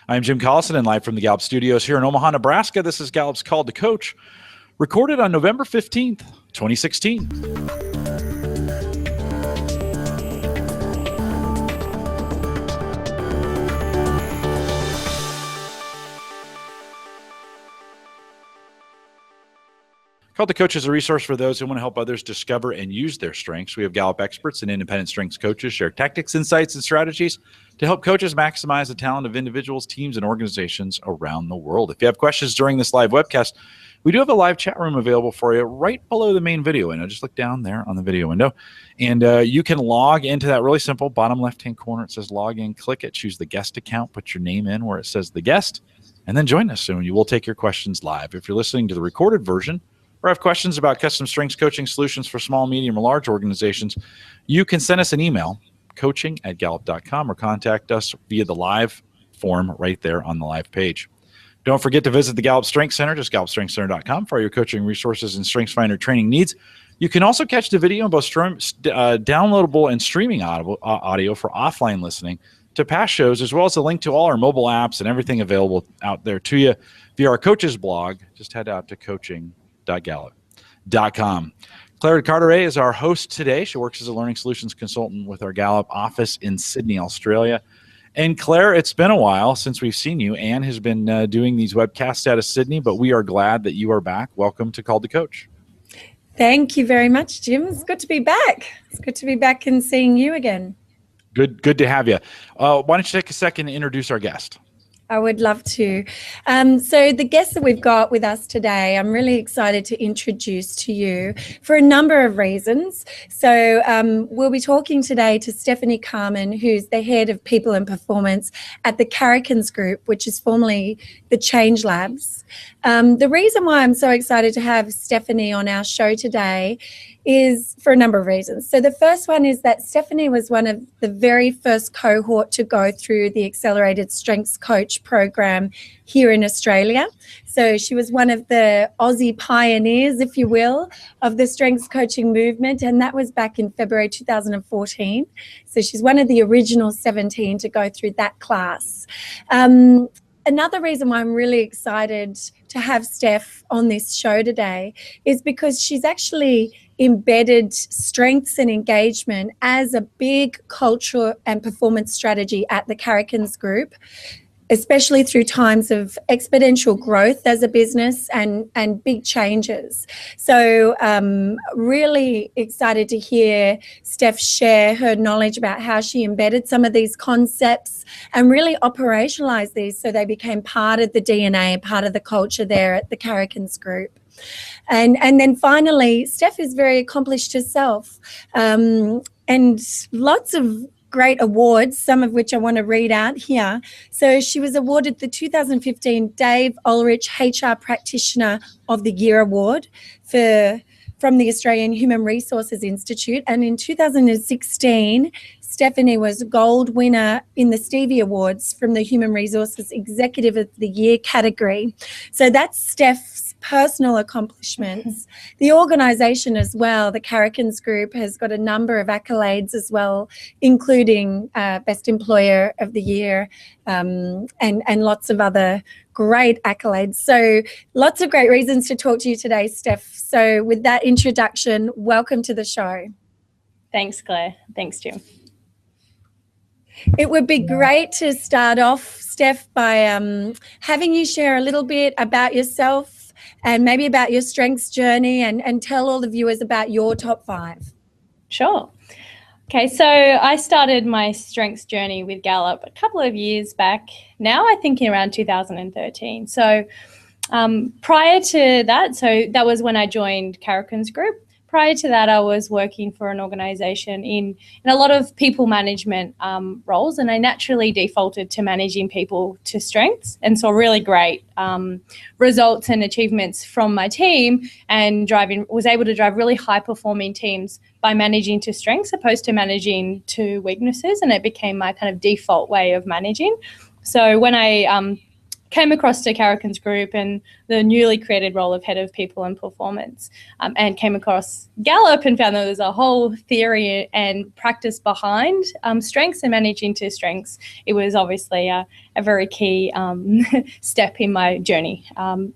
I'm Jim Collison, and live from the Gallup studios here in Omaha, Nebraska. This is Gallup's Call to Coach, recorded on November 15th, 2016. Call to Coach is a resource for those who want to help others discover and use their strengths. We have Gallup experts and independent strengths coaches share tactics, insights, and strategies to help coaches maximize the talent of individuals, teams, and organizations around the world. If you have questions during this live webcast, we do have a live chat room available for you right below the main video window. Just look down there on the video window, and you can log into that really simple bottom left-hand corner. It says log in, click it, choose the guest account, put your name in where it says the guest, and then join us soon. You will take your questions live. If you're listening to the recorded version, or have questions about custom strengths coaching solutions for small, medium, or large organizations, you can send us an email, coaching@gallup.com, or contact us via the live form right there on the live page. Don't forget to visit the Gallup Strengths Center, just gallupstrengthscenter.com, for all your coaching resources and StrengthsFinder training needs. You can also catch the video on both downloadable and streaming audio for offline listening to past shows, as well as a link to all our mobile apps and everything available out there to you via our coaches blog. Just head out to coaching.gallup.com. Claire Carteret is our host today. She works as a learning solutions consultant with our Gallup office in Sydney, Australia. And Claire, it's been a while since we've seen you. Anne has been doing these webcasts out of Sydney, but we are glad that you are back. Welcome to Call to Coach. Thank you very much, Jim. It's good to be back. It's good to be back and seeing you again. Good to have you. Why don't you take a second to introduce our guest? I would love to. So the guest that we've got with us today, I'm really excited to introduce to you for a number of reasons. So we'll be talking today to Stephanie Carman, who's the head of people and performance at the Carrikins Group, which is formerly the Change Labs. The reason why I'm so excited to have Stephanie on our show today is for a number of reasons. So the first one is that Stephanie was one of the very first cohort to go through the Accelerated Strengths Coach program here in Australia. So she was one of the Aussie pioneers, if you will, of the strengths coaching movement, and that was back in February 2014. So she's one of the original 17 to go through that class. Another reason why I'm really excited to have Steph on this show today is because she's actually embedded strengths and engagement as a big culture and performance strategy at the Carrikins Group, especially through times of exponential growth as a business and big changes. So really excited to hear Steph share her knowledge about how she embedded some of these concepts and really operationalized these so they became part of the DNA, part of the culture there at the Carrikins Group. And then finally, Steph is very accomplished herself, and lots of great awards, some of which I want to read out here. So she was awarded the 2015 Dave Ulrich HR Practitioner of the Year Award from the Australian Human Resources Institute. And in 2016, Stephanie was gold winner in the Stevie Awards from the Human Resources Executive of the Year category. So that's Steph's personal accomplishments. The organisation as well, the Carrikins Group, has got a number of accolades as well, including Best Employer of the Year and lots of other great accolades. So lots of great reasons to talk to you today, Steph. So with that introduction, welcome to the show. Thanks, Claire. Thanks, Jim. It would be great to start off, Steph, by having you share a little bit about yourself and maybe about your strengths journey and tell all the viewers about your top 5. Sure. Okay, so I started my strengths journey with Gallup a couple of years back now, I think in around 2013. So prior to that, so that was when I joined Carrikins Group. Prior to that, I was working for an organisation in a lot of people management roles, and I naturally defaulted to managing people to strengths and saw really great results and achievements from my team, and was able to drive really high-performing teams by managing to strengths opposed to managing to weaknesses, and it became my kind of default way of managing. So when I came across to Carrican's group and the newly created role of head of people and performance, and came across Gallup and found that there was a whole theory and practice behind strengths and managing to strengths. It was obviously a very key step in my journey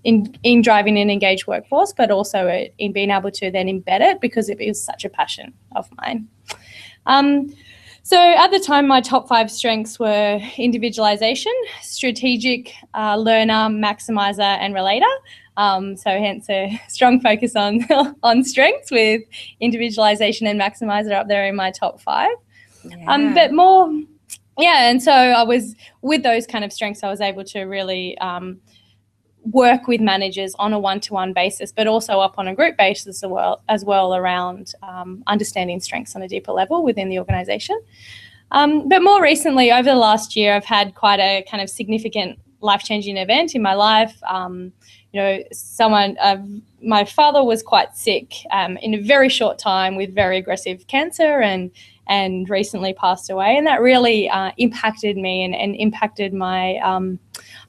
in driving an engaged workforce, but also in being able to then embed it because it was such a passion of mine. So at the time, my top 5 strengths were individualization, strategic, learner, maximizer, and relator. So hence a strong focus on strengths with individualization and maximizer up there in my top 5. Yeah. But more, yeah, and so I was, with those kind of strengths, I was able to really work with managers on a one-to-one basis, but also up on a group basis as well around understanding strengths on a deeper level within the organisation. But more recently, over the last year, I've had quite a kind of significant life-changing event in my life. My father was quite sick in a very short time with very aggressive cancer and recently passed away. And that really impacted me and impacted my,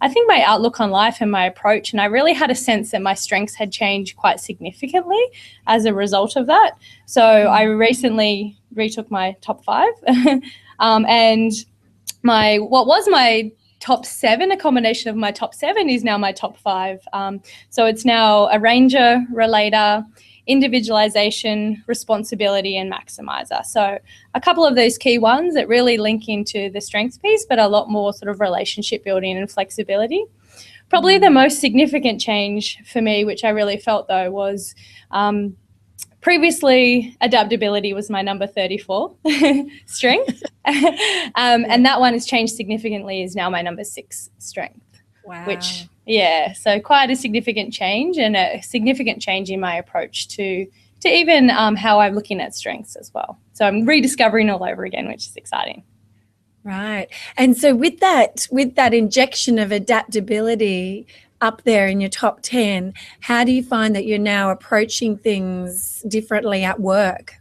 I think, my outlook on life and my approach. And I really had a sense that my strengths had changed quite significantly as a result of that. So I recently retook my top 5 and what was my top 7, a combination of my top 7 is now my top 5. So it's now a ranger, relator, individualization, responsibility, and maximizer. So a couple of those key ones that really link into the strengths piece, but a lot more sort of relationship building and flexibility. Probably the most significant change for me, which I really felt though, was previously adaptability was my number 34 strength. And that one has changed significantly, is now my number 6 strength. Wow. Which, yeah, so quite a significant change and a significant change in my approach to even how I'm looking at strengths as well. So I'm rediscovering all over again, which is exciting. Right. And so with that injection of adaptability up there in your top 10, how do you find that you're now approaching things differently at work?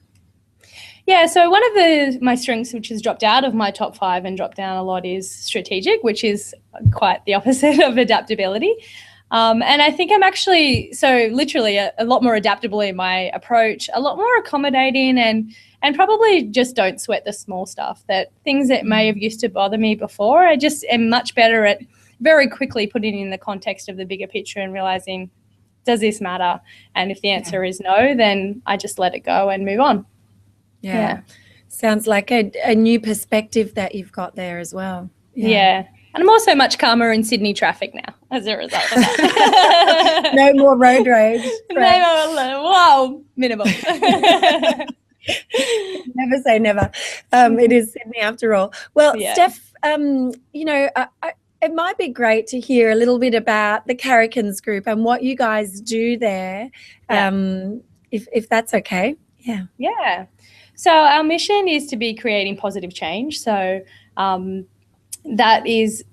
Yeah, so one of my strengths, which has dropped out of my top 5 and dropped down a lot, is strategic, which is quite the opposite of adaptability. And I think I'm actually, so literally a lot more adaptable in my approach, a lot more accommodating, and probably just don't sweat the small stuff, that things that may have used to bother me before. I just am much better at very quickly putting in the context of the bigger picture and realizing, does this matter? And if the answer is no, then I just let it go and move on. Yeah. Sounds like a new perspective that you've got there as well. Yeah. And I'm also much calmer in Sydney traffic now as a result of that. No more road rage. Wow, minimal. Never say never. It is Sydney after all. Well, Steph, it might be great to hear a little bit about the Carrican's group and what you guys do there, if that's okay. Yeah. Yeah. So our mission is to be creating positive change. So that is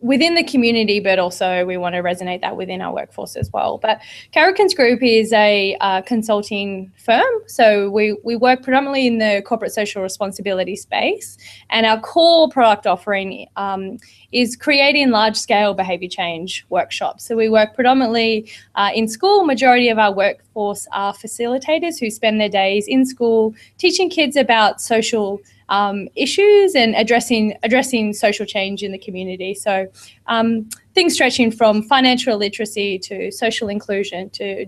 within the community, but also we want to resonate that within our workforce as well. But Carrican's Group is a consulting firm. So we work predominantly in the corporate social responsibility space, and our core product offering is creating large-scale behaviour change workshops. So we work predominantly in school. Majority of our workforce are facilitators who spend their days in school teaching kids about social issues and addressing social change in the community. So things stretching from financial literacy to social inclusion to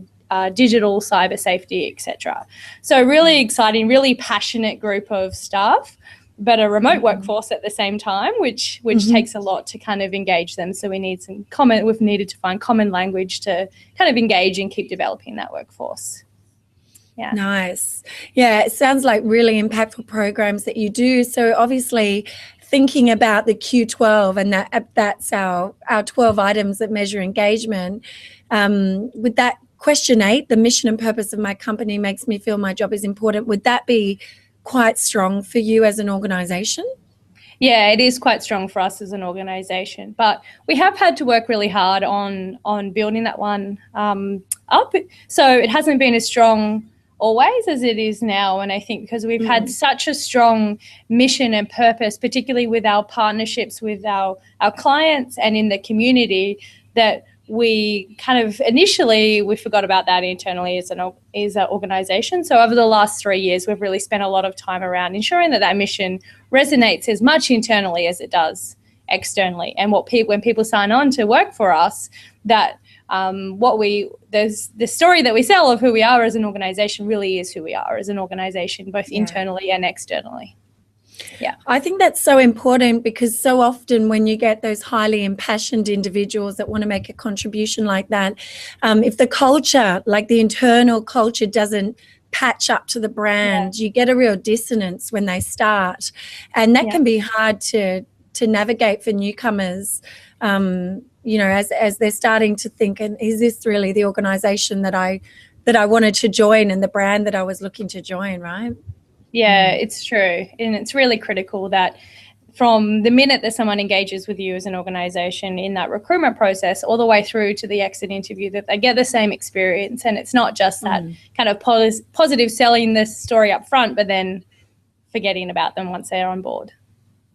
digital cyber safety, etc. So really exciting, really passionate group of staff, but a remote workforce at the same time, which takes a lot to kind of engage them. So we've needed to find common language to kind of engage and keep developing that workforce. Yeah. Nice. Yeah, it sounds like really impactful programs that you do. So obviously thinking about the Q12 and that's our 12 items that measure engagement, with that question 8, the mission and purpose of my company makes me feel my job is important. Would that be quite strong for you as an organisation? Yeah, it is quite strong for us as an organisation, but we have had to work really hard on building that one up. So it hasn't been as strong always as it is now. And I think because we've had such a strong mission and purpose, particularly with our partnerships with our clients and in the community, that we kind of initially we forgot about that internally as an organization. So over the last 3 years, we've really spent a lot of time around ensuring that mission resonates as much internally as it does externally. And when people sign on to work for us, that there's the story that we sell of who we are as an organization really is who we are as an organization, both internally and externally. Yeah, I think that's so important, because so often when you get those highly impassioned individuals that want to make a contribution like that, if the culture, like the internal culture, doesn't patch up to the brand, you get a real dissonance when they start, and that can be hard to navigate for newcomers. As they're starting to think, and is this really the organization that I wanted to join and the brand that I was looking to join, right? Yeah, it's true. And it's really critical that from the minute that someone engages with you as an organization in that recruitment process all the way through to the exit interview, that they get the same experience. And it's not just that kind of positive selling this story up front, but then forgetting about them once they're on board.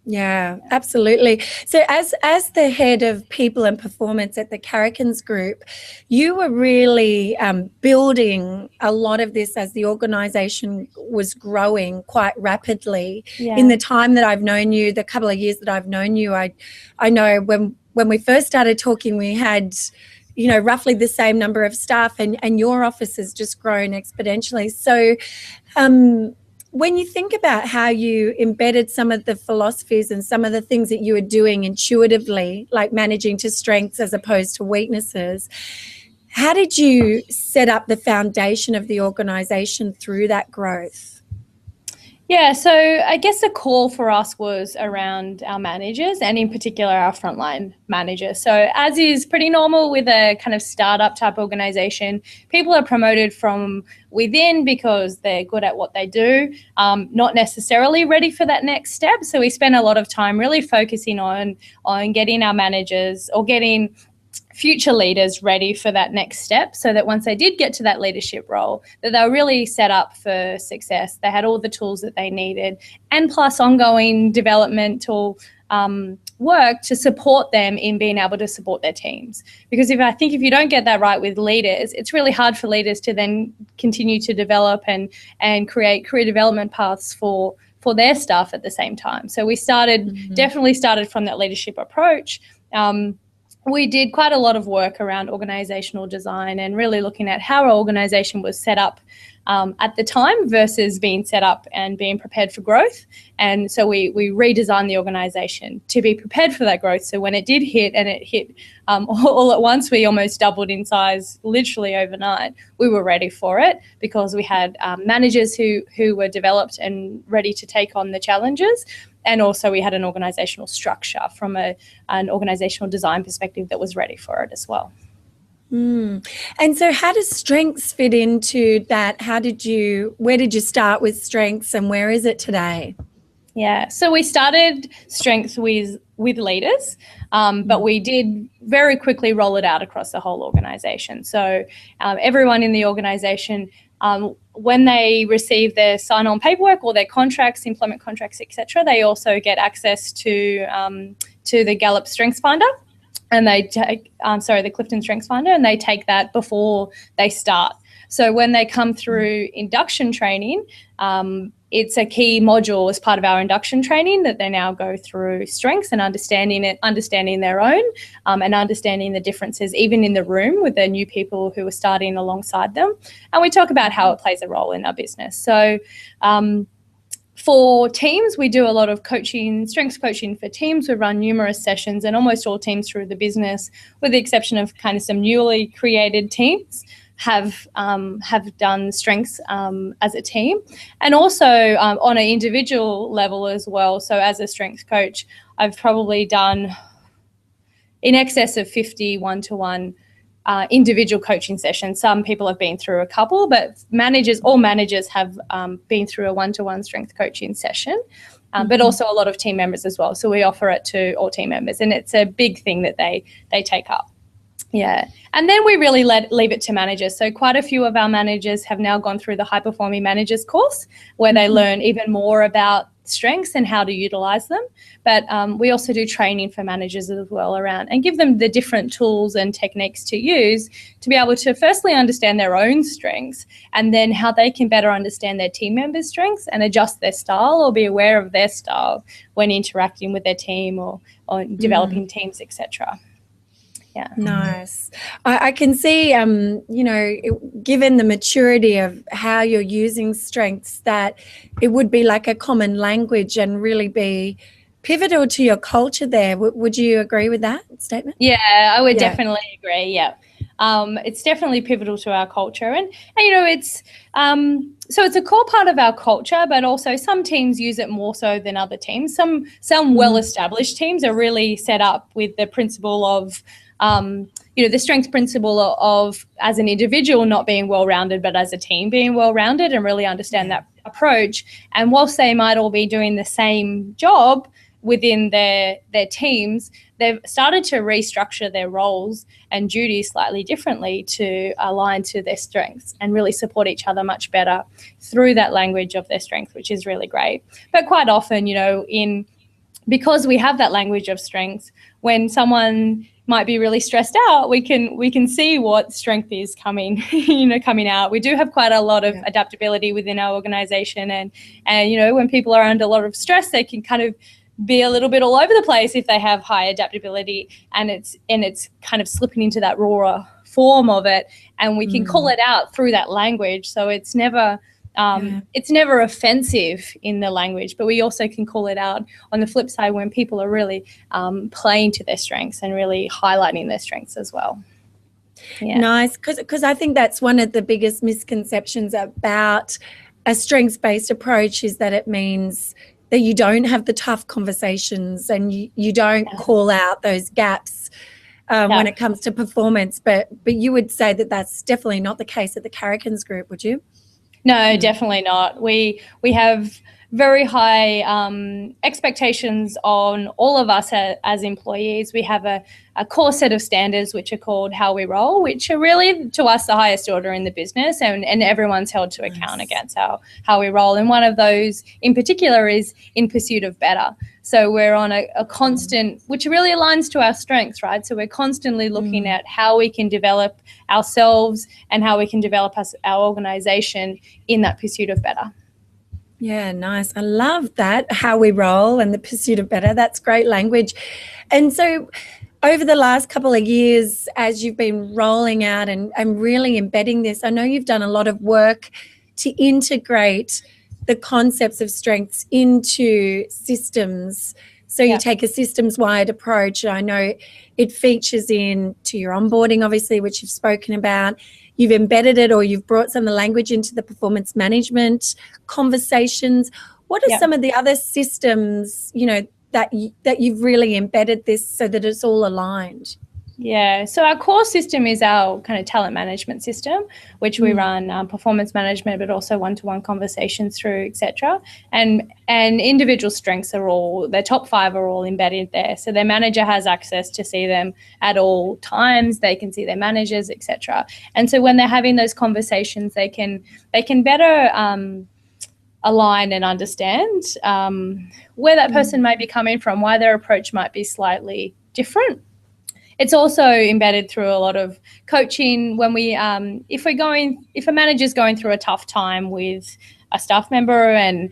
Yeah, absolutely. So as the head of people and performance at the Carrikens Group, you were really building a lot of this as the organisation was growing quite rapidly. Yeah. In the time that I've known you, the couple of years that I've known you, I know when we first started talking, we had roughly the same number of staff, and your office has just grown exponentially. So when you think about how you embedded some of the philosophies and some of the things that you were doing intuitively, like managing to strengths as opposed to weaknesses, how did you set up the foundation of the organisation through that growth? Yeah, so I guess the call for us was around our managers, and in particular our frontline managers. So as is pretty normal with a kind of startup type organisation, people are promoted from within because they're good at what they do, not necessarily ready for that next step. So we spend a lot of time really focusing on getting our managers or getting future leaders ready for that next step, so that once they did get to that leadership role, that they were really set up for success. They had all the tools that they needed, and plus ongoing developmental work to support them in being able to support their teams. Because if you don't get that right with leaders, it's really hard for leaders to then continue to develop and create career development paths for their staff at the same time. So we definitely started from that leadership approach. We did quite a lot of work around organisational design and really looking at how our organisation was set up at the time versus being set up and being prepared for growth. And so we redesigned the organisation to be prepared for that growth. So when it did hit, and it hit all at once, we almost doubled in size literally overnight. We were ready for it because we had managers who were developed and ready to take on the challenges. And also we had an organisational structure from an organisational design perspective that was ready for it as well. And so how does strengths fit into that? Where did you start with strengths, and where is it today? Yeah, so we started strengths with leaders, but we did very quickly roll it out across the whole organisation. So everyone in the organisation, when they receive their sign-on paperwork or their contracts, employment contracts, etc., they also get access to the Gallup-Strengths Finder, and they take the CliftonStrengths Finder, and they take that before they start. So when they come through induction training, it's a key module as part of our induction training that they now go through strengths and understanding their own, and understanding the differences even in the room with the new people who are starting alongside them. And we talk about how it plays a role in our business. So for teams, we do a lot of coaching, strengths coaching for teams. We run numerous sessions, and almost all teams through the business, with the exception of kind of some newly created teams, have done strengths as a team, and also on an individual level as well. So as a strengths coach, I've probably done in excess of 50 one-to-one individual coaching sessions. Some people have been through a couple, but all managers have been through a one-to-one strength coaching session, but also a lot of team members as well. So we offer it to all team members, and it's a big thing that they take up. Yeah. And then we really leave it to managers. So quite a few of our managers have now gone through the High Performing Managers course, where they learn even more about strengths and how to utilize them. But we also do training for managers as well around, and give them the different tools and techniques to use to be able to firstly understand their own strengths, and then how they can better understand their team members' strengths and adjust their style, or be aware of their style when interacting with their team or developing teams, etc. Yeah. Nice. I can see, given the maturity of how you're using strengths, that it would be like a common language and really be pivotal to your culture there. Would you agree with that statement? Yeah, I would definitely agree. Yeah. It's definitely pivotal to our culture. And it's so it's a core part of our culture, but also some teams use it more so than other teams. Some well-established teams are really set up with the principle of the strength principle of as an individual not being well-rounded, but as a team being well-rounded, and really understand that approach. And whilst they might all be doing the same job within their teams, they've started to restructure their roles and duties slightly differently to align to their strengths and really support each other much better through that language of their strength, which is really great. But quite often, because we have that language of strengths, when someone might be really stressed out, we can see what strength is coming out. We do have quite a lot of adaptability within our organization, and when people are under a lot of stress, they can kind of be a little bit all over the place if they have high adaptability, and it's kind of slipping into that raw form of it, and we can call it out through that language. So it's never offensive in the language, but we also can call it out on the flip side when people are really playing to their strengths and really highlighting their strengths as well. Yeah. Nice, because I think that's one of the biggest misconceptions about a strengths-based approach, is that it means that you don't have the tough conversations and you don't call out those gaps when it comes to performance. But you would say that that's definitely not the case at the Carrikins Group, would you? No, definitely not. We have very high expectations on all of us as employees. We have a core set of standards which are called How We Roll, which are really, to us, the highest order in the business, and everyone's held to account against how we roll. And one of those in particular is in pursuit of better. So we're on a constant, which really aligns to our strengths, right? So we're constantly looking at how we can develop ourselves and how we can develop our organization in that pursuit of better. Yeah, nice. I love that, how we roll and the pursuit of better. That's great language. And so over the last couple of years, as you've been rolling out and really embedding this, I know you've done a lot of work to integrate the concepts of strengths into systems. So you take a systems-wide approach. I know it features into your onboarding, obviously, which you've spoken about. You've embedded it, or you've brought some of the language into the performance management conversations. What are some of the other systems, that you've really embedded this so that it's all aligned? Yeah, so our core system is our kind of talent management system, which we run performance management, but also one-to-one conversations through, etc. And individual strengths their top 5 are all embedded there. So their manager has access to see them at all times. They can see their managers, etc. And so when they're having those conversations, they can better align and understand where that person might be coming from, why their approach might be slightly different. It's also embedded through a lot of coaching when we, if a manager's going through a tough time with a staff member and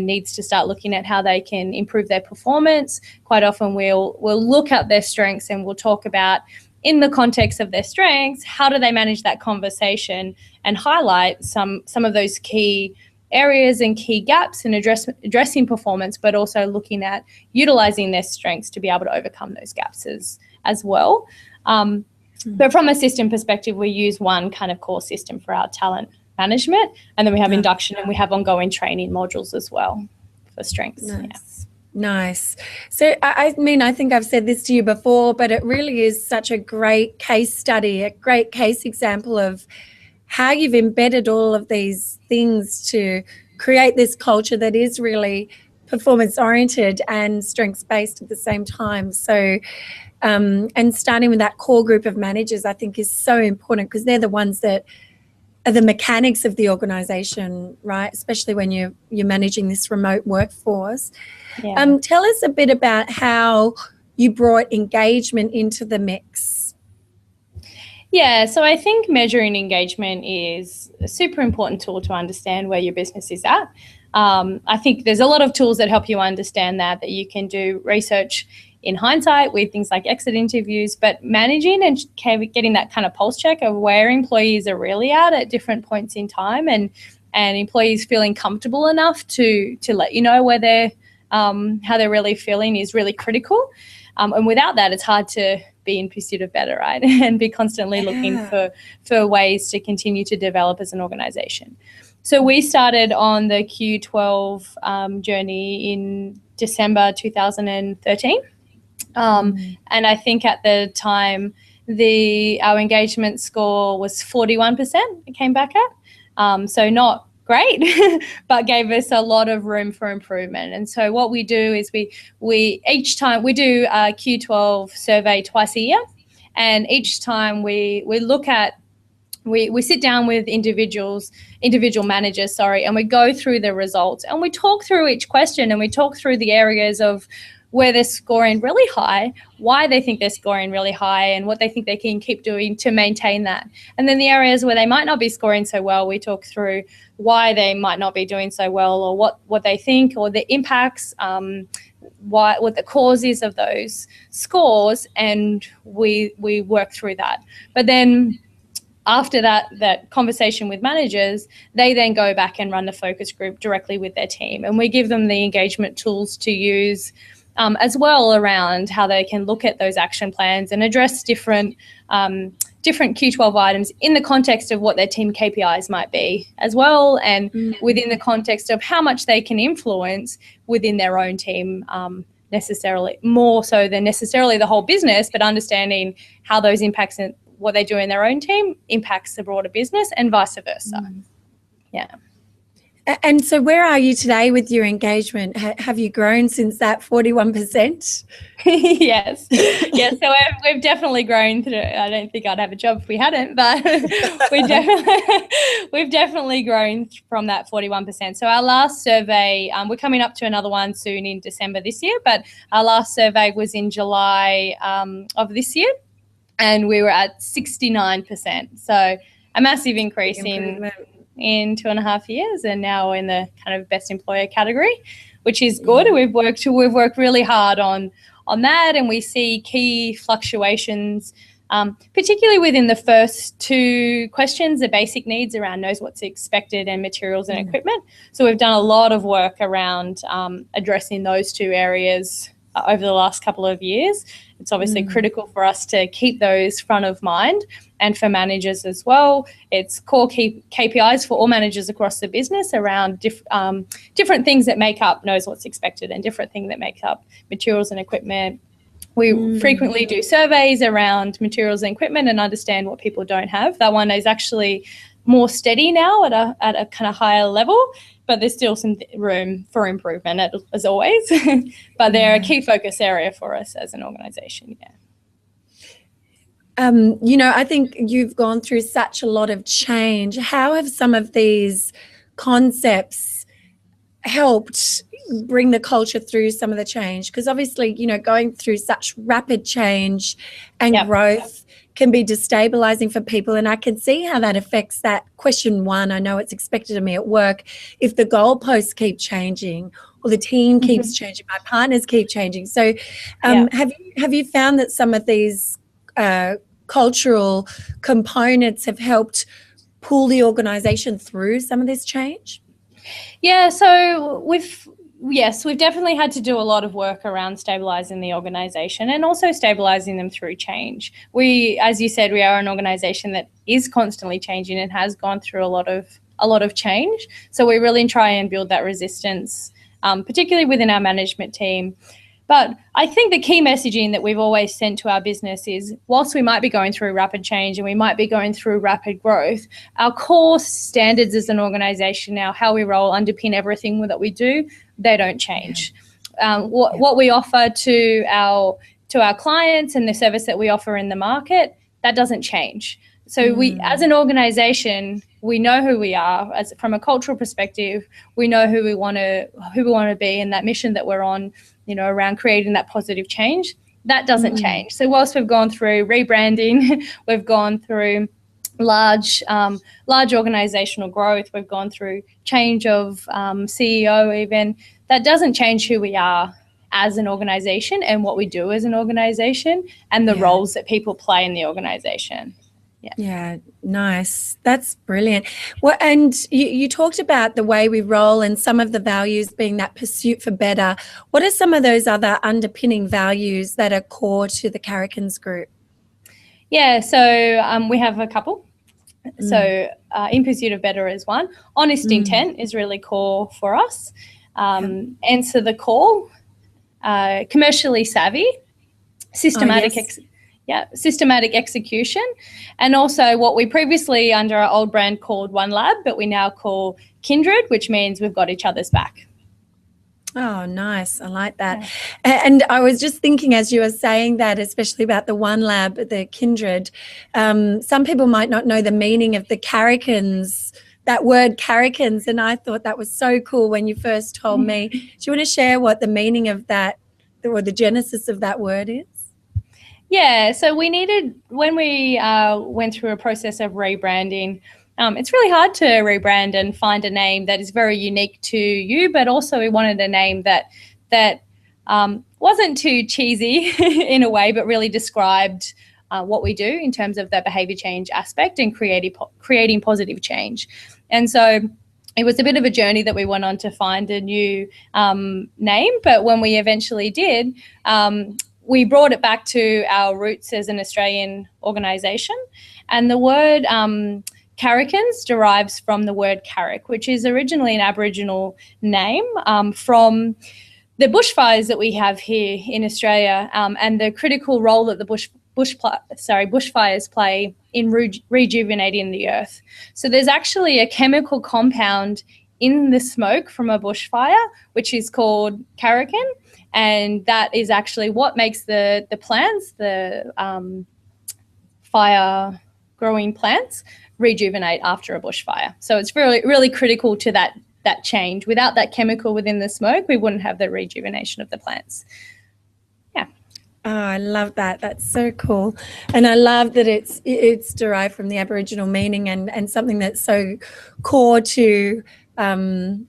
needs to start looking at how they can improve their performance, quite often we'll look at their strengths and we'll talk about, in the context of their strengths, how do they manage that conversation and highlight some of those key areas and key gaps in addressing performance, but also looking at utilizing their strengths to be able to overcome those gaps as well. But from a system perspective, we use one kind of core system for our talent management, and then we have induction and we have ongoing training modules as well for strengths. Nice. Nice. So, I mean, I think I've said this to you before, but it really is such a great case study, a great case example of how you've embedded all of these things to create this culture that is really performance oriented and strengths based at the same time. So And starting with that core group of managers, I think, is so important, because they're the ones that are the mechanics of the organization, right? Especially when you're managing this remote workforce. Yeah. Tell us a bit about how you brought engagement into the mix. Yeah, so I think measuring engagement is a super important tool to understand where your business is at. I think there's a lot of tools that help you understand that you can do research in hindsight with things like exit interviews, but managing and getting that kind of pulse check of where employees are really at different points in time, and employees feeling comfortable enough to let you know where they're how they're really feeling is really critical. And without that, it's hard to be in pursuit of better, right? And be constantly looking for ways to continue to develop as an organization. So we started on the Q12 journey in December 2013. And I think at the time, our engagement score was 41%, it came back at. So not great, but gave us a lot of room for improvement. And so what we do is we each time we do a Q12 survey twice a year, and each time we look at we sit down with individual managers, and we go through the results, and we talk through each question, and we talk through the areas of where they're scoring really high, why they think they're scoring really high, and what they think they can keep doing to maintain that. And then the areas where they might not be scoring so well, we talk through why they might not be doing so well, or what they think, or the impacts, what the cause is of those scores, and we work through that. But then after that conversation with managers, they then go back and run the focus group directly with their team, and we give them the engagement tools to use as well around how they can look at those action plans and address different Q12 items in the context of what their team KPIs might be as well, and within the context of how much they can influence within their own team, necessarily more so than necessarily the whole business, but understanding how those impacts and what they do in their own team impacts the broader business, and vice versa. Yeah. And so where are you today with your engagement? Have you grown since that 41%? Yes. Yeah, so we've definitely grown through. I don't think I'd have a job if we hadn't, but we've definitely grown from that 41%. So our last survey, we're coming up to another one soon in December this year, but our last survey was in July of this year, and we were at 69%. So a massive increase in 2.5 years, and now in the kind of best employer category, which is good. We've worked really hard on that, and we see key fluctuations, particularly within the first two questions, the basic needs around knows what's expected and materials and equipment. So we've done a lot of work around addressing those two areas over the last couple of years. It's obviously critical for us to keep those front of mind, and for managers as well. It's core KPIs for all managers across the business around different things that make up knows what's expected, and different things that make up materials and equipment. We frequently do surveys around materials and equipment and understand what people don't have. That one is actually more steady now at a kind of higher level, but there's still some room for improvement as always. But they're a key focus area for us as an organisation. Yeah. I think you've gone through such a lot of change. How have some of these concepts helped bring the culture through some of the change? Because obviously, going through such rapid change and growth can be destabilizing for people. And I can see how that affects that question one. I know it's expected of me at work. If the goalposts keep changing, or the team keeps changing, my partners keep changing. So have you found that some of these cultural components have helped pull the organisation through some of this change? Yeah, so we've definitely had to do a lot of work around stabilising the organisation, and also stabilising them through change. We, as you said, we are an organisation that is constantly changing and has gone through a lot of change. So we really try and build that resistance, particularly within our management team. But I think the key messaging that we've always sent to our business is, whilst we might be going through rapid change and we might be going through rapid growth, our core standards as an organisation now, how we roll, underpin everything that we do, they don't change. What we offer to our to our clients and the service that we offer in the market, that doesn't change. So we, as an organization, we know who we are. As from a cultural perspective, we know who we want to be, and that mission that we're on, around creating that positive change, that doesn't change. So whilst we've gone through rebranding, we've gone through large organizational growth, we've gone through change of CEO even, that doesn't change who we are as an organization and what we do as an organization and the roles that people play in the organization. Yeah, nice. That's brilliant. Well, and you talked about the way we roll and some of the values being that pursuit for better. What are some of those other underpinning values that are core to the Carrikins Group? Yeah, so we have a couple. So in pursuit of better is one. Honest intent is really core for us. Answer the call. Commercially savvy. Systematic execution, and also what we previously under our old brand called One Lab, but we now call Kindred, which means we've got each other's back. Oh, nice. I like that. Yeah. And I was just thinking as you were saying that, especially about the One Lab, the Kindred, some people might not know the meaning of the Carrikins, that word Carrikins, and I thought that was so cool when you first told me. Do you want to share what the meaning of that or the genesis of that word is? Yeah, so we needed, when we went through a process of rebranding, it's really hard to rebrand and find a name that is very unique to you, but also we wanted a name that wasn't too cheesy in a way, but really described what we do in terms of the behaviour change aspect and creating positive change. And so it was a bit of a journey that we went on to find a new name, but when we eventually did, we brought it back to our roots as an Australian organisation, and the word Carrikins derives from the word Carrick, which is originally an Aboriginal name from the bushfires that we have here in Australia, and the critical role that the bushfires play in rejuvenating the earth. So there's actually a chemical compound in the smoke from a bushfire, which is called carricin, and that is actually what makes the plants, the fire-growing plants, rejuvenate after a bushfire. So it's really, really critical to that change. Without that chemical within the smoke, we wouldn't have the rejuvenation of the plants. Yeah. Oh, I love that. That's so cool. And I love that it's derived from the Aboriginal meaning and something that's so core to to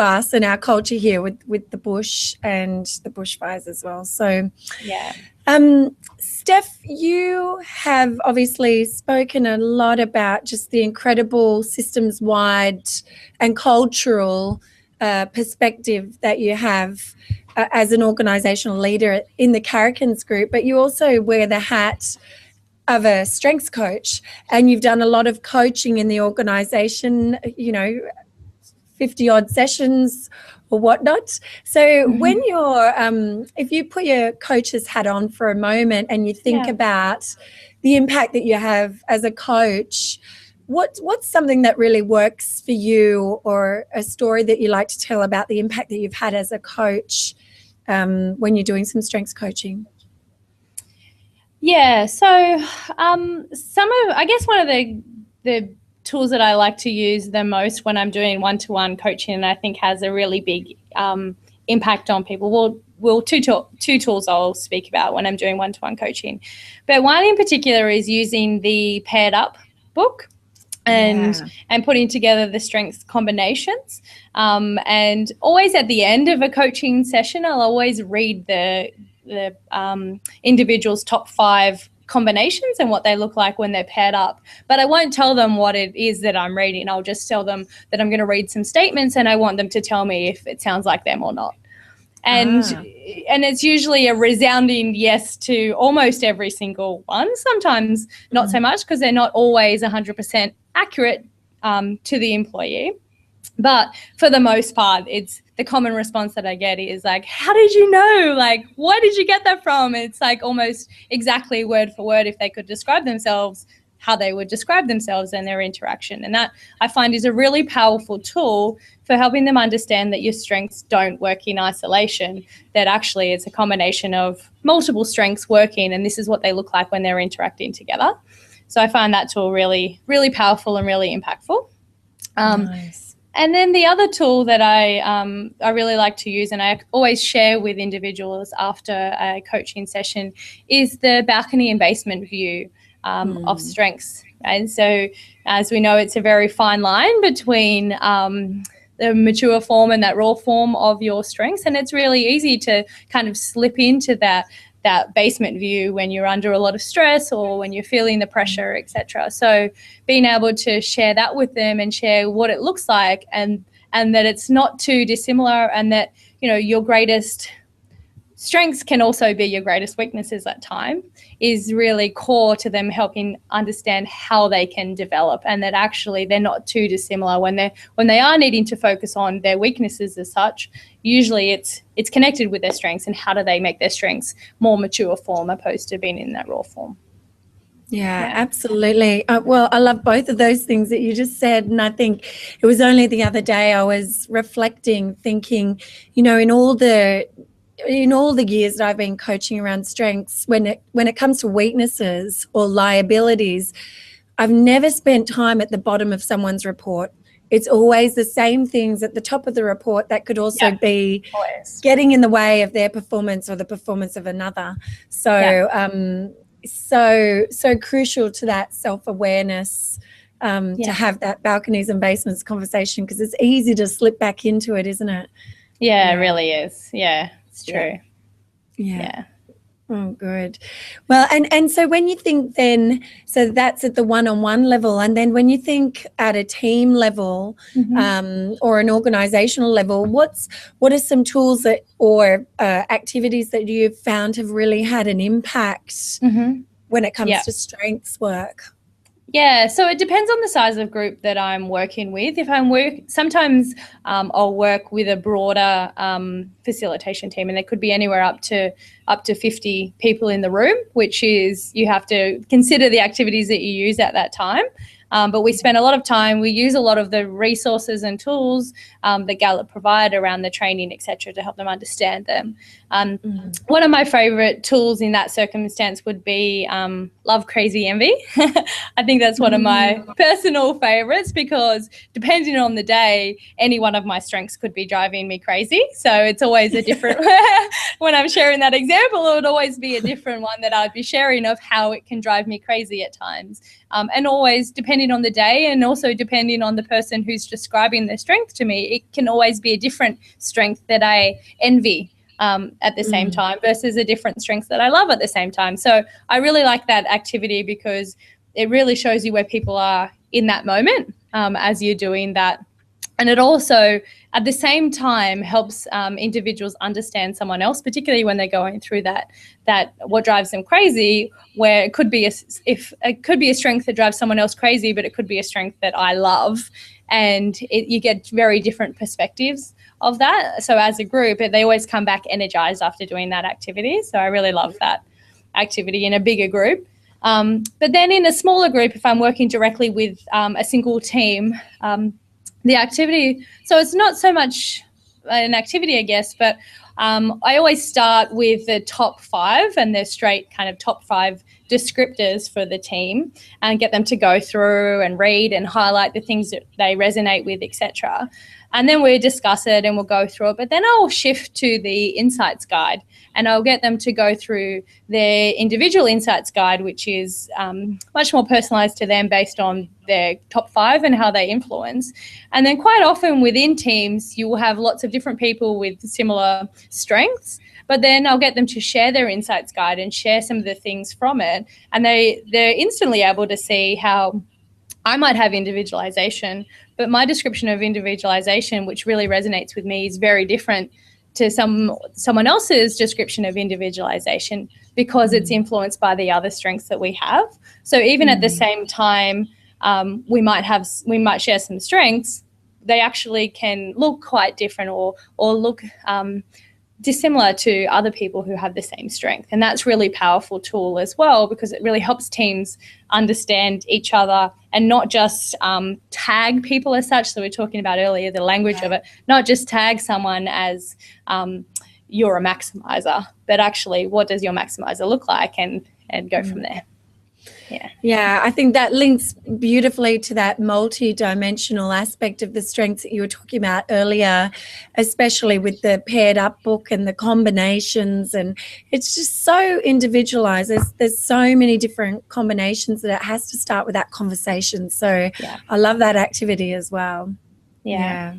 us and our culture here with the bush and the bushfires as well. So, yeah. Steph, you have obviously spoken a lot about just the incredible systems-wide and cultural perspective that you have as an organisational leader in the Carrikins Group, but you also wear the hat of a strengths coach, and you've done a lot of coaching in the organisation, 50-odd sessions or whatnot. So when you're, if you put your coach's hat on for a moment and you think about the impact that you have as a coach, what's something that really works for you, or a story that you like to tell about the impact that you've had as a coach when you're doing some strengths coaching? Yeah, so one of the tools that I like to use the most when I'm doing one-to-one coaching, and I think has a really big impact on people. Well, two tools I'll speak about when I'm doing one-to-one coaching. But one in particular is using the Paired Up book and putting together the strengths combinations. And always at the end of a coaching session, I'll always read the individual's top 5 combinations and what they look like when they're paired up. But I won't tell them what it is that I'm reading. I'll just tell them that I'm going to read some statements and I want them to tell me if it sounds like them or not. And it's usually a resounding yes to almost every single one. Sometimes not so much, because they're not always 100% accurate to the employee. But for the most part, it's the common response that I get is like, how did you know? Like, where did you get that from? It's like almost exactly word for word. If they could describe themselves, how they would describe themselves and their interaction. And that I find is a really powerful tool for helping them understand that your strengths don't work in isolation, that actually it's a combination of multiple strengths working, and this is what they look like when they're interacting together. So I find that tool really, really powerful and really impactful. Nice. And then the other tool that I really like to use, and I always share with individuals after a coaching session, is the balcony and basement view of strengths. And so, as we know, it's a very fine line between the mature form and that raw form of your strengths, and it's really easy to kind of slip into that basement view when you're under a lot of stress or when you're feeling the pressure, etc. So being able to share that with them and share what it looks like, and that it's not too dissimilar, and that, you know, your greatest strengths can also be your greatest weaknesses at time, is really core to them helping understand how they can develop, and that actually they're not too dissimilar when they are needing to focus on their weaknesses as such. Usually it's connected with their strengths, and how do they make their strengths more mature form opposed to being in that raw form. Yeah, absolutely. Well, I love both of those things that you just said. And I think it was only the other day I was reflecting, thinking, you know, in all the years that I've been coaching around strengths, when it comes to weaknesses or liabilities, I've never spent time at the bottom of someone's report. It's always the same things at the top of the report that could also be getting in the way of their performance or the performance of another. So, so crucial to that self-awareness, to have that balconies and basements conversation, because it's easy to slip back into it, isn't it? Yeah, it really is. Yeah, it's true. Yeah. Oh, good. Well, and so when you think then, so that's at the one-on-one level, and then when you think at a team level, or an organizational level, what are some tools that or activities that you've found have really had an impact when it comes to strengths work? Yeah, so it depends on the size of group that I'm working with. If sometimes I'll work with a broader facilitation team, and there could be anywhere up to 50 people in the room, which is, you have to consider the activities that you use at that time. But we spend a lot of time, we use a lot of the resources and tools that Gallup provide around the training, etc., to help them understand them. One of my favorite tools in that circumstance would be Love, Crazy, Envy. I think that's one of my personal favorites, because depending on the day, any one of my strengths could be driving me crazy. So it's always a different, when I'm sharing that example, it would always be a different one that I'd be sharing of how it can drive me crazy at times. And always depending on the day, and also depending on the person who's describing their strength to me, it can always be a different strength that I envy at the same time versus a different strength that I love at the same time. So I really like that activity, because it really shows you where people are in that moment as you're doing that. And it also, at the same time, helps individuals understand someone else, particularly when they're going through that what drives them crazy, where it could be a strength that drives someone else crazy, but it could be a strength that I love, and you get very different perspectives of that. So as a group, they always come back energized after doing that activity. So I really love that activity in a bigger group. But then in a smaller group, if I'm working directly with a single team, the activity, so it's not so much an activity, I guess, but I always start with the top 5 and the straight kind of top 5 descriptors for the team, and get them to go through and read and highlight the things that they resonate with, etc. And then we discuss it and we'll go through it. But then I'll shift to the insights guide, and I'll get them to go through their individual insights guide, which is much more personalized to them based on their top 5 and how they influence. And then quite often within teams, you will have lots of different people with similar strengths, but then I'll get them to share their insights guide and share some of the things from it. And they're instantly able to see how I might have individualization, but my description of individualization, which really resonates with me, is very different to someone else's description of individualization, because it's influenced by the other strengths that we have. So even at the same time, we might share some strengths, they actually can look quite different or look dissimilar to other people who have the same strength. And that's really powerful tool as well, because it really helps teams understand each other and not just tag people as such. So we were talking about earlier the language of it, not just tag someone as you're a maximizer, but actually what does your maximizer look like, and go from there. Yeah, I think that links beautifully to that multi-dimensional aspect of the strengths that you were talking about earlier, especially with the paired up book and the combinations. And it's just so individualized. There's so many different combinations that it has to start with that conversation. So I love that activity as well. Yeah.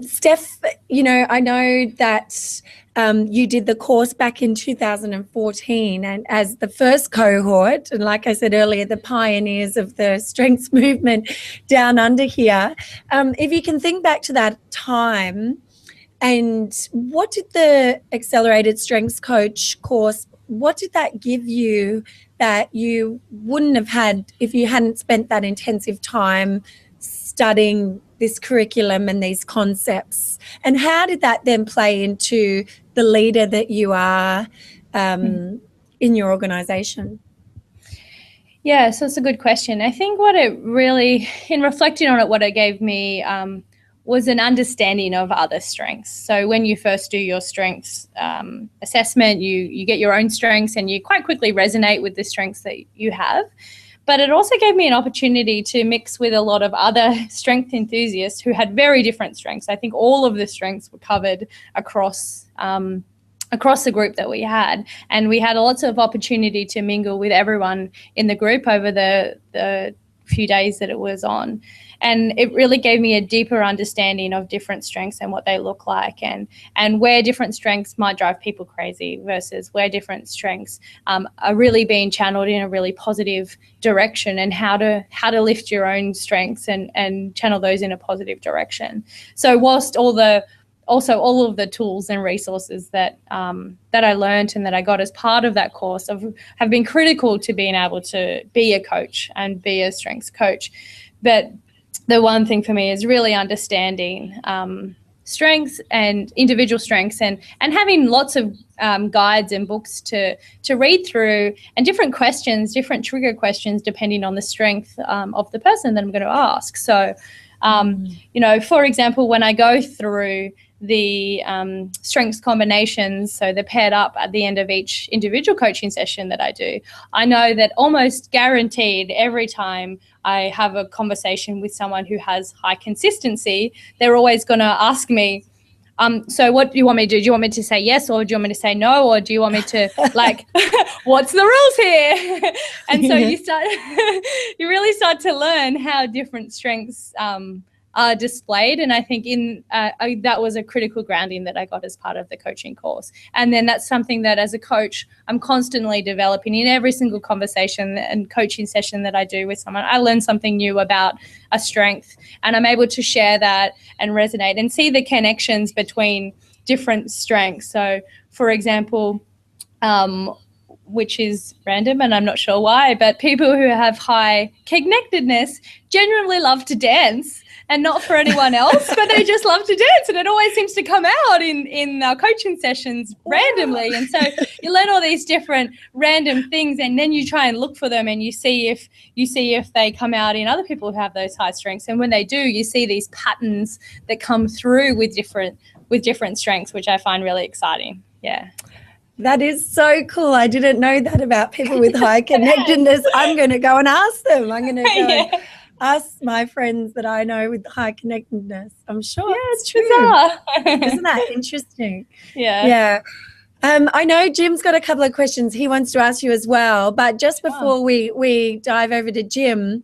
Steph, I know that you did the course back in 2014, and as the first cohort, and like I said earlier, the pioneers of the strengths movement down under here. If you can think back to that time, and what did the Accelerated Strengths Coach course, what did that give you that you wouldn't have had if you hadn't spent that intensive time studying this curriculum and these concepts? And how did that then play into the leader that you are in your organisation? Yeah, so it's a good question. I think what it really, in reflecting on it, what it gave me was an understanding of other strengths. So when you first do your strengths assessment, you get your own strengths and you quite quickly resonate with the strengths that you have. But it also gave me an opportunity to mix with a lot of other strength enthusiasts who had very different strengths. I think all of the strengths were covered across the group that we had. And we had lots of opportunity to mingle with everyone in the group over the few days that it was on. And it really gave me a deeper understanding of different strengths and what they look like, and where different strengths might drive people crazy versus where different strengths are really being channeled in a really positive direction, and how to lift your own strengths and channel those in a positive direction. So whilst all of the tools and resources that I learned and that I got as part of that course have been critical to being able to be a coach and be a strengths coach. But the one thing for me is really understanding strengths and individual strengths, and having lots of guides and books to read through, and different questions, different trigger questions, depending on the strength of the person that I'm going to ask. So, for example, when I go through the strengths combinations, so they're paired up at the end of each individual coaching session that I do, I know that almost guaranteed every time I have a conversation with someone who has high consistency, they're always going to ask me, so what do you want me to do? Do you want me to say yes, or do you want me to say no, or do you want me to what's the rules here? And so you really start to learn how different strengths are displayed. And I think that was a critical grounding that I got as part of the coaching course. And then that's something that as a coach, I'm constantly developing in every single conversation and coaching session that I do with someone. I learn something new about a strength, and I'm able to share that and resonate and see the connections between different strengths. So for example, which is random and I'm not sure why, but people who have high connectedness genuinely love to dance. And not for anyone else, but they just love to dance, and it always seems to come out in our coaching sessions randomly. And so you learn all these different random things, and then you try and look for them, and you see if they come out in other people who have those high strengths. And when they do, you see these patterns that come through with different strengths, which I find really exciting. Yeah. That is so cool. I didn't know that about people with high connectedness. I'm going to go and ask them. I'm going to go and ask my friends that I know with high connectedness. I'm sure it's true. Bizarre. Isn't that interesting? Yeah. I know Jim's got a couple of questions he wants to ask you as well, but just before we dive over to Jim,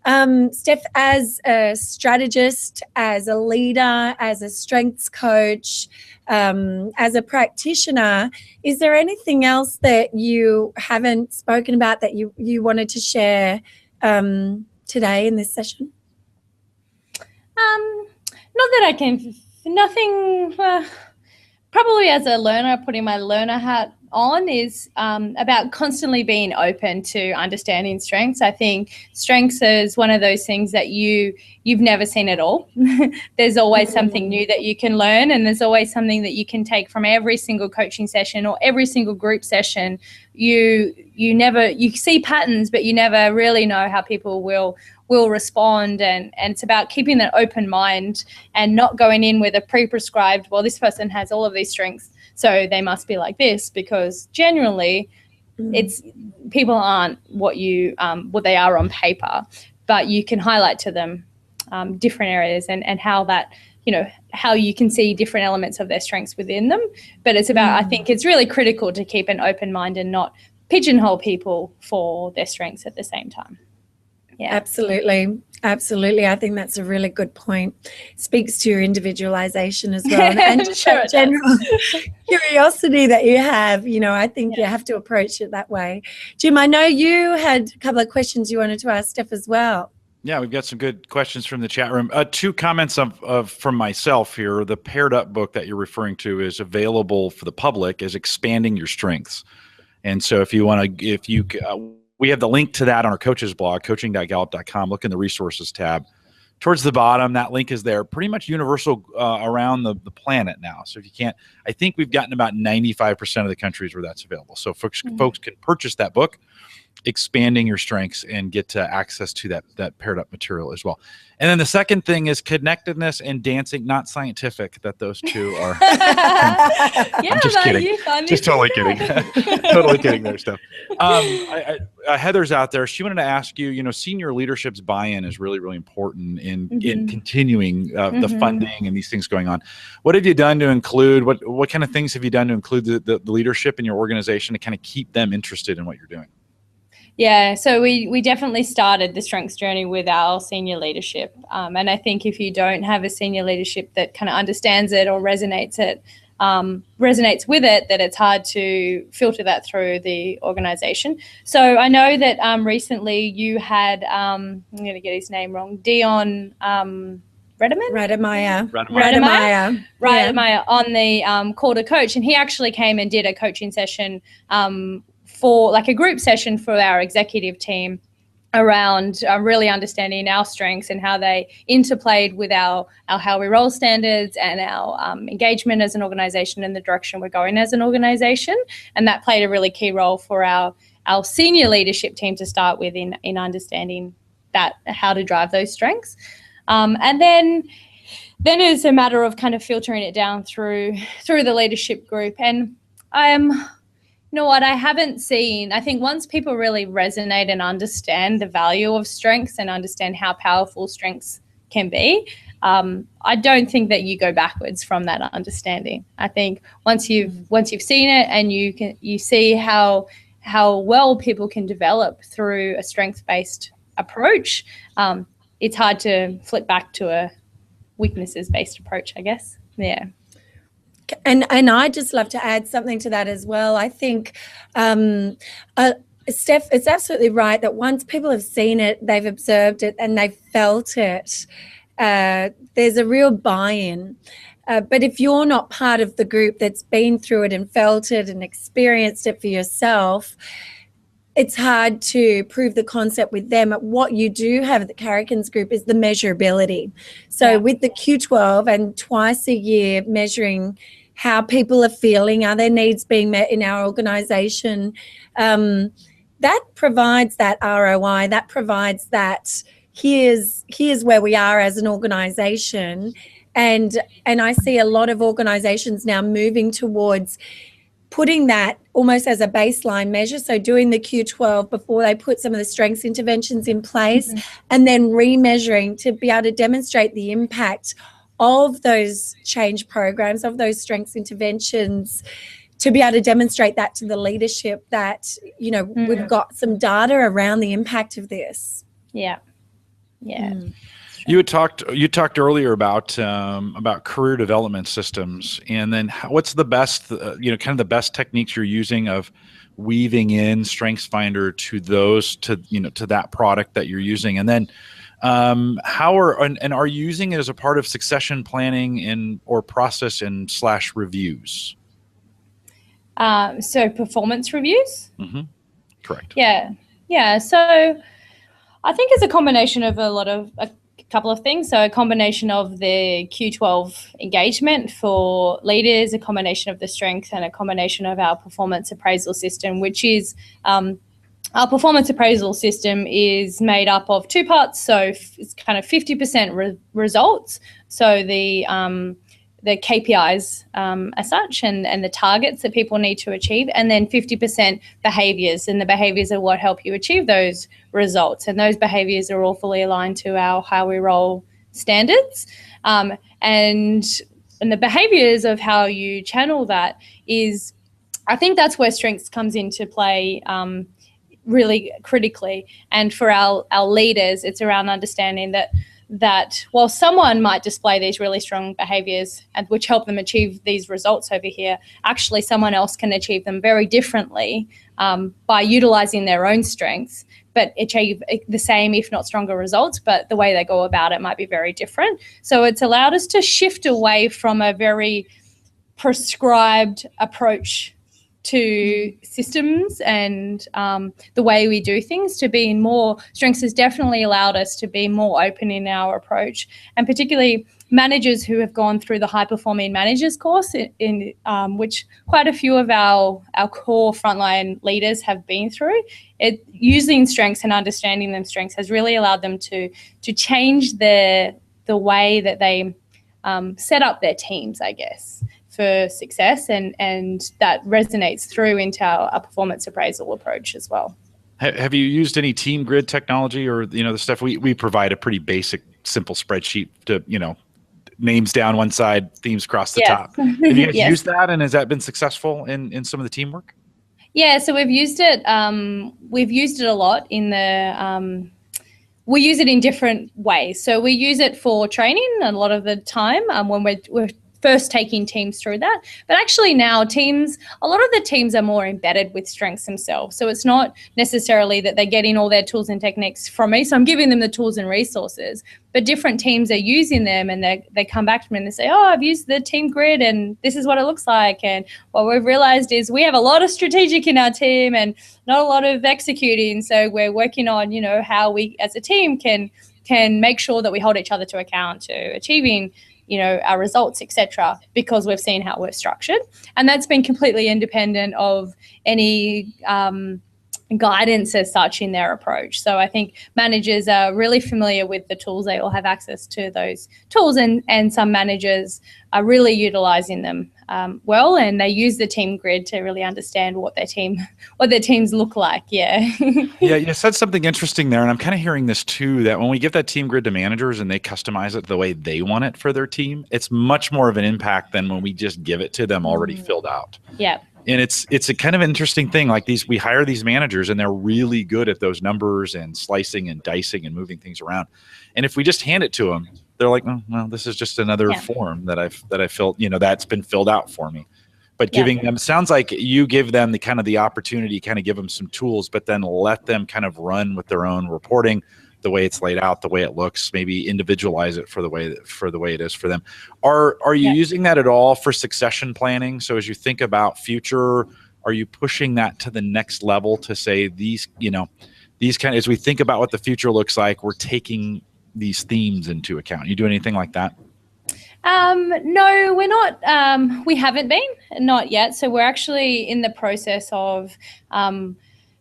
Steph, as a strategist, as a leader, as a strengths coach, as a practitioner, is there anything else that you haven't spoken about that you wanted to share today in this session? Not that I can, nothing, probably as a learner, putting my learner hat on is about constantly being open to understanding strengths. I think strengths is one of those things that you've never seen at all. There's always something new that you can learn, and there's always something that you can take from every single coaching session or every single group session. You see patterns, but you never really know how people will respond, and it's about keeping an open mind and not going in with a pre-prescribed, well, this person has all of these strengths, so they must be like this, because generally it's people aren't what they are on paper, but you can highlight to them different areas and how that, how you can see different elements of their strengths within them. But it's about, I think it's really critical to keep an open mind and not pigeonhole people for their strengths at the same time. Yeah. Absolutely. I think that's a really good point. Speaks to your individualization as well, and just Sure that general curiosity that you have. I think you have to approach it that way. Jim, I know you had a couple of questions you wanted to ask Steph as well. Yeah, we've got some good questions from the chat room. 2 comments from myself here. The paired up book that you're referring to is available for the public as Expanding Your Strengths. And so if you want to, we have the link to that on our coaches blog, coaching.gallup.com. Look in the resources tab. Towards the bottom, that link is there, pretty much universal around the planet now. So if you can't, I think we've gotten about 95% of the countries where that's available. So folks can purchase that book, Expanding Your Strengths, and get access to that paired up material as well. And then the second thing is connectedness and dancing, not scientific, that those two are. I'm just kidding. Just totally kidding. Totally kidding there, Steph. Heather's out there. She wanted to ask you, senior leadership's buy-in is really, really important in continuing the funding and these things going on. What have you done to include, what kind of things have you done to include the leadership in your organization to kind of keep them interested in what you're doing? Yeah, so we definitely started the strengths journey with our senior leadership. And I think if you don't have a senior leadership that kind of understands it or resonates with it, that it's hard to filter that through the organization. So I know that recently you had, I'm going to get his name wrong, Dion Redemeyer on the Call to Coach. And he actually came and did a coaching session for like a group session for our executive team around really understanding our strengths and how they interplayed with our how we roll standards and our engagement as an organization and the direction we're going as an organization. And that played a really key role for our senior leadership team to start with in understanding that, how to drive those strengths. And then it's a matter of kind of filtering it down through the leadership group. And you know what, I haven't seen, I think once people really resonate and understand the value of strengths and understand how powerful strengths can be, I don't think that you go backwards from that understanding. I think once you've seen it and you see how well people can develop through a strengths-based approach, it's hard to flip back to a weaknesses-based approach, I guess. Yeah. And I'd just love to add something to that as well. I think, Steph, it's absolutely right that once people have seen it, they've observed it, and they've felt it, there's a real buy-in. But if you're not part of the group that's been through it and felt it and experienced it for yourself, it's hard to prove the concept with them. What you do have at the Carrikins group is the measurability. So with the Q12 and twice a year measuring how people are feeling, are their needs being met in our organisation, that provides that ROI, that provides that here's where we are as an organisation. And I see a lot of organisations now moving towards putting that almost as a baseline measure, so doing the Q12 before they put some of the strengths interventions in place, and then remeasuring to be able to demonstrate the impact of those change programs, of those strengths interventions, to be able to demonstrate that to the leadership that, we've got some data around the impact of this. Yeah. You had talked earlier about career development systems, and then what's the best, kind of the best techniques you're using of weaving in StrengthsFinder to those, to that product that you're using, and then are you using it as a part of succession planning or process and / reviews? So performance reviews. Mm-hmm. Correct. Yeah. So I think it's a combination of a couple of things. So a combination of the Q12 engagement for leaders, a combination of the strength, and a combination of our performance appraisal system, which is our performance appraisal system is made up of two parts. So it's kind of 50% results. So the KPIs as such and the targets that people need to achieve, and then 50% behaviours, and the behaviours are what help you achieve those results. And those behaviours are all fully aligned to our How We Roll standards. And the behaviours of how you channel that is, I think that's where strengths comes into play really critically. And for our leaders, it's around understanding that while someone might display these really strong behaviours and which help them achieve these results over here, actually someone else can achieve them very differently by utilising their own strengths, but achieve the same, if not stronger results, but the way they go about it might be very different. So it's allowed us to shift away from a very prescribed approach to systems and the way we do things to being more. Strengths has definitely allowed us to be more open in our approach, and particularly managers who have gone through the high performing managers course in which quite a few of our core frontline leaders have been through. Using strengths and understanding them strengths has really allowed them to change the way that they set up their teams, I guess, for success, and that resonates through into our performance appraisal approach as well. Have you used any team grid technology, or the stuff we provide a pretty basic, simple spreadsheet to names down one side, themes across the top. Have you guys used that, and has that been successful in some of the teamwork? Yeah, so we've used it. We've used it a lot in the. We use it in different ways. So we use it for training a lot of the time when we're first taking teams through that. But actually now a lot of the teams are more embedded with strengths themselves. So it's not necessarily that they're getting all their tools and techniques from me. So I'm giving them the tools and resources, but different teams are using them, and they come back to me and they say, oh, I've used the team grid and this is what it looks like. And what we've realized is we have a lot of strategic in our team and not a lot of executing. So we're working on, how we as a team can make sure that we hold each other to account to achieving our results, etc., because we've seen how we're structured. And that's been completely independent of any guidance as such in their approach. So I think managers are really familiar with the tools. They all have access to those tools, and some managers are really utilizing them well, and they use the team grid to really understand what their teams look like. Yeah. Yeah, you said something interesting there, and I'm kind of hearing this too, that when we give that team grid to managers and they customize it the way they want it for their team, it's much more of an impact than when we just give it to them already filled out. Yeah. And it's a kind of interesting thing. Like we hire these managers, and they're really good at those numbers and slicing and dicing and moving things around. And if we just hand it to them, they're like, oh, well, this is just another form that I filled, that's been filled out for me. But giving them, sounds like you give them the opportunity, kind of give them some tools, but then let them kind of run with their own reporting, the way it's laid out, the way it looks, maybe individualize it for the way it is for them. Are you using that at all for succession planning? So as you think about future, are you pushing that to the next level to say these as we think about what the future looks like, we're taking these themes into account? You do anything like that? No, we're not. We haven't been, not yet. So we're actually in the process of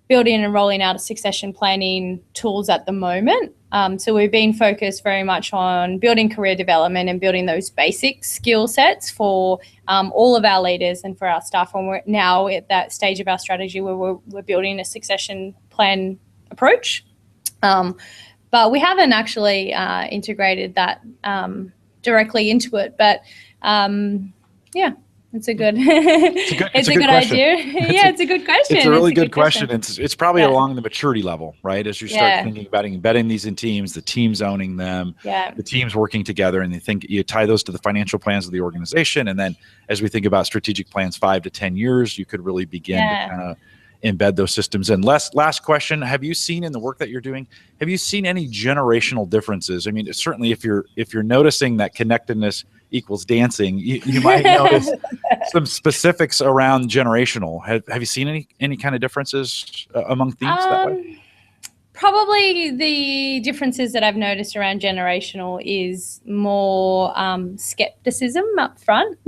building and rolling out a succession planning tools at the moment. So we've been focused very much on building career development and building those basic skill sets for all of our leaders and for our staff. And we're now at that stage of our strategy where we're building a succession plan approach. But we haven't actually integrated that directly into it. But it's a good idea. It's a good question. It's a really good question. It's probably along the maturity level, right? As you start thinking about embedding these in teams, the teams owning them, the teams working together, and you tie those to the financial plans of the organization. And then as we think about strategic plans 5 to 10 years, you could really begin to kind of embed those systems. And last question, have you seen in the work that you're doing, have you seen any generational differences? I mean, certainly if you're noticing that connectedness equals dancing, you might notice some specifics around generational. Have you seen any kind of differences among themes that way? Probably the differences that I've noticed around generational is more skepticism up front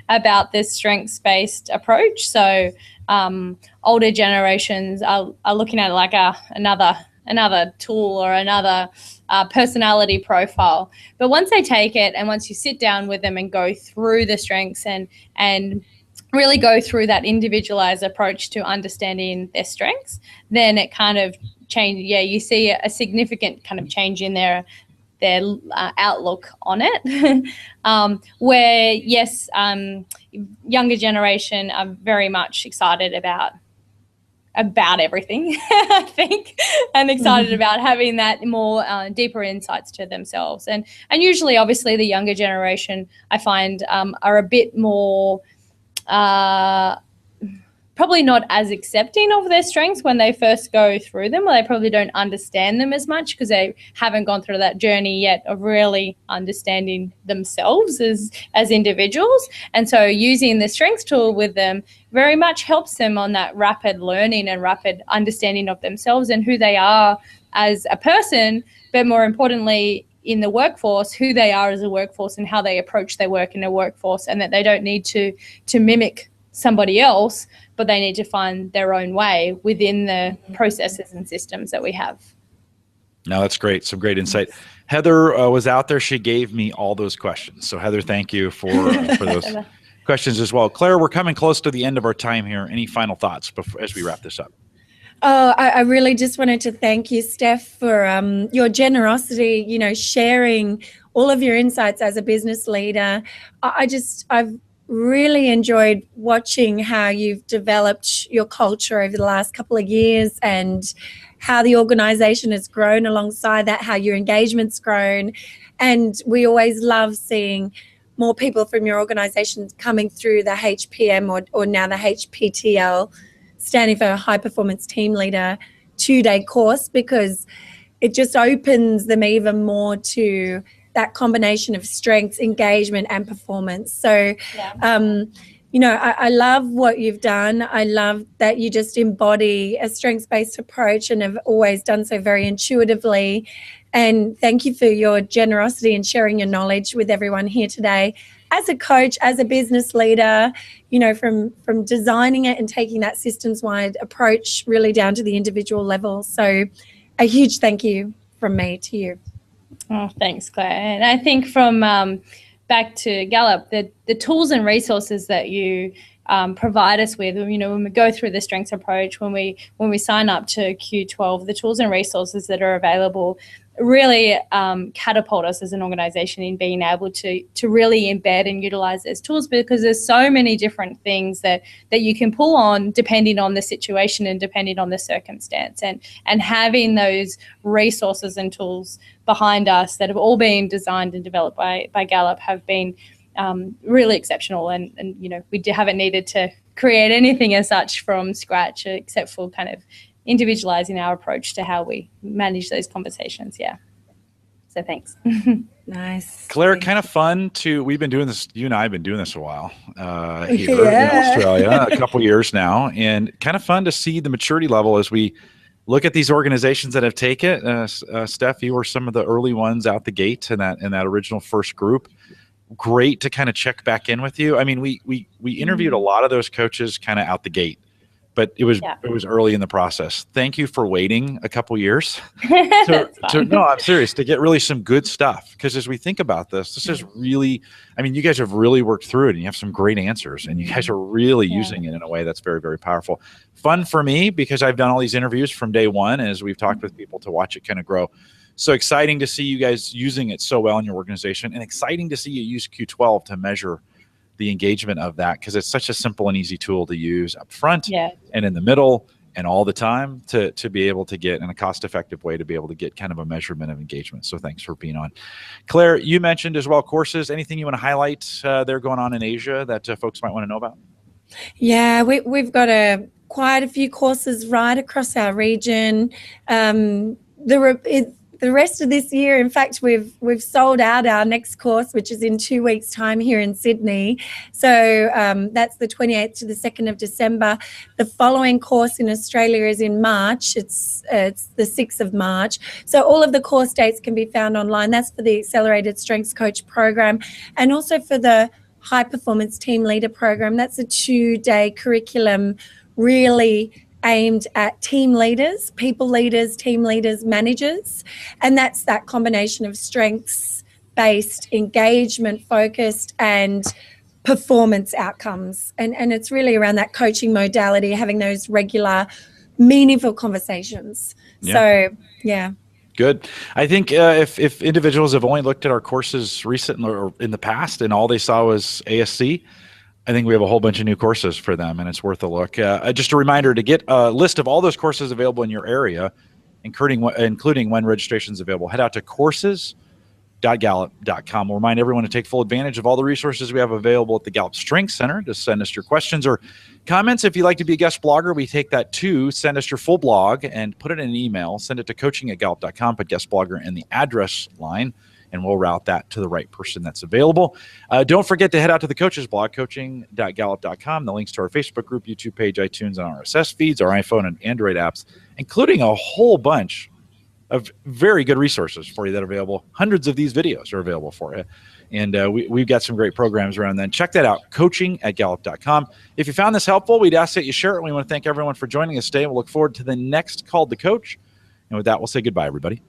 about this strengths-based approach. So older generations are looking at it like another tool or another personality profile. But once they take it and once you sit down with them and go through the strengths and really go through that individualized approach to understanding their strengths, then it kind of change. Yeah, you see a significant kind of change in their outlook on it. Where yes, younger generation are very much excited about everything, I think, and excited about having that more deeper insights to themselves. And usually, obviously, the younger generation I find are a bit more. Probably not as accepting of their strengths when they first go through them, or they probably don't understand them as much because they haven't gone through that journey yet of really understanding themselves as individuals. And so using the strengths tool with them very much helps them on that rapid learning and rapid understanding of themselves and who they are as a person, but more importantly, in the workforce, who they are as a workforce and how they approach their work in a workforce, and that they don't need to mimic somebody else, but they need to find their own way within the processes and systems that we have. No, that's great. Some great insight. Heather was out there. She gave me all those questions. So Heather, thank you for those questions as well. Claire, we're coming close to the end of our time here. Any final thoughts as we wrap this up? Oh, I really just wanted to thank you, Steph, for your generosity, sharing all of your insights as a business leader. I've really enjoyed watching how you've developed your culture over the last couple of years and how the organization has grown alongside that, how your engagement's grown. And we always love seeing more people from your organization coming through the HPM or now the HPTL, standing for High Performance Team Leader 2-day course, because it just opens them even more to that combination of strengths, engagement, and performance. So, I love what you've done. I love that you just embody a strengths-based approach and have always done so very intuitively. And thank you for your generosity and sharing your knowledge with everyone here today. As a coach, as a business leader, from designing it and taking that systems-wide approach really down to the individual level. So a huge thank you from me to you. Oh, thanks, Claire. And I think from back to Gallup, the tools and resources that you provide us with, when we go through the strengths approach, when we sign up to Q12, the tools and resources that are available really catapult us as an organization in being able to really embed and utilize those tools, because there's so many different things that you can pull on depending on the situation and depending on the circumstance, and having those resources and tools behind us that have all been designed and developed by Gallup have been really exceptional, and we haven't needed to create anything as such from scratch except for kind of individualizing our approach to how we manage those conversations. Yeah. So thanks. Nice. Claire, kind of fun we've been doing this, you and I have been doing this a while here in Australia, a couple years now, and kind of fun to see the maturity level as we look at these organizations that have taken it. Steph, you were some of the early ones out the gate in that original first group. Great to kind of check back in with you. I mean, we interviewed a lot of those coaches kind of out the gate, but it was early in the process. Thank you for waiting a couple years. No, I'm serious, to get really some good stuff. Because as we think about this is really, you guys have really worked through it, and you have some great answers, and you guys are really using it in a way that's very, very powerful. Fun for me because I've done all these interviews from day one, as we've talked with people to watch it kind of grow. So exciting to see you guys using it so well in your organization, and exciting to see you use Q12 to measure the engagement of that, because it's such a simple and easy tool to use up front and in the middle and all the time to be able to get in a cost-effective way to be able to get kind of a measurement of engagement. So thanks for being on. Claire, you mentioned as well courses. Anything you want to highlight there going on in Asia that folks might want to know about? Yeah, we've got quite a few courses right across our region. the rest of this year. In fact, we've sold out our next course, which is in 2 weeks' time here in Sydney. So that's the 28th to the 2nd of December. The following course in Australia is in March. It's the 6th of March. So all of the course dates can be found online. That's for the Accelerated Strengths Coach program, and also for the High Performance Team Leader program. That's a 2-day curriculum, really aimed at team leaders, people leaders, team leaders, managers. And that's that combination of strengths-based, engagement-focused, and performance outcomes. And it's really around that coaching modality, having those regular, meaningful conversations. Yeah. So, yeah. Good. I think if individuals have only looked at our courses recently or in the past and all they saw was ASC, I think we have a whole bunch of new courses for them, and it's worth a look. Just a reminder to get a list of all those courses available in your area, including when registration is available. Head out to courses.gallup.com. We'll remind everyone to take full advantage of all the resources we have available at the Gallup Strengths Center. Just send us your questions or comments. If you'd like to be a guest blogger, we take that too. Send us your full blog and put it in an email. Send it to coaching@gallup.com, put guest blogger in the address line, and we'll route that to the right person that's available. Don't forget to head out to the coaches blog, coaching.gallup.com. The links to our Facebook group, YouTube page, iTunes, and RSS feeds, our iPhone and Android apps, including a whole bunch of very good resources for you that are available. Hundreds of these videos are available for you. And we've got some great programs around then. Check that out, coaching@gallup.com. If you found this helpful, we'd ask that you share it. We want to thank everyone for joining us today. We'll look forward to the next Called to Coach. And with that, we'll say goodbye, everybody.